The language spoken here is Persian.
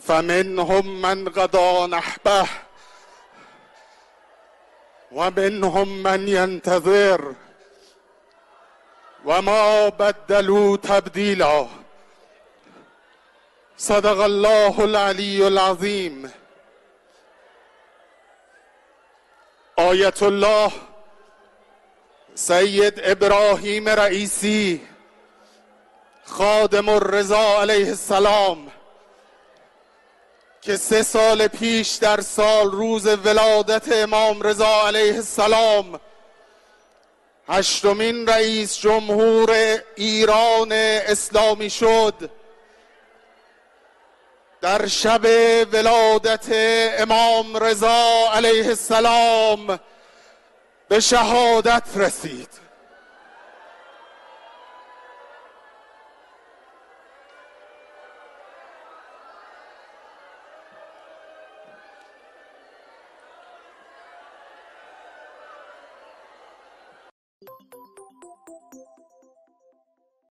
فمنهم من قضى نحبه ومنهم من ينتظر وما بدلوا تبدیلا. صدق الله العلی العظیم. آیت الله سید ابراهیم رئیسی خادم الرضا علیه السلام که 3 سال پیش در سال روز ولادت امام رضا علیه السلام 8مین رئیس جمهور ایران اسلامی شد، در شب ولادت امام رضا علیه السلام به شهادت رسید.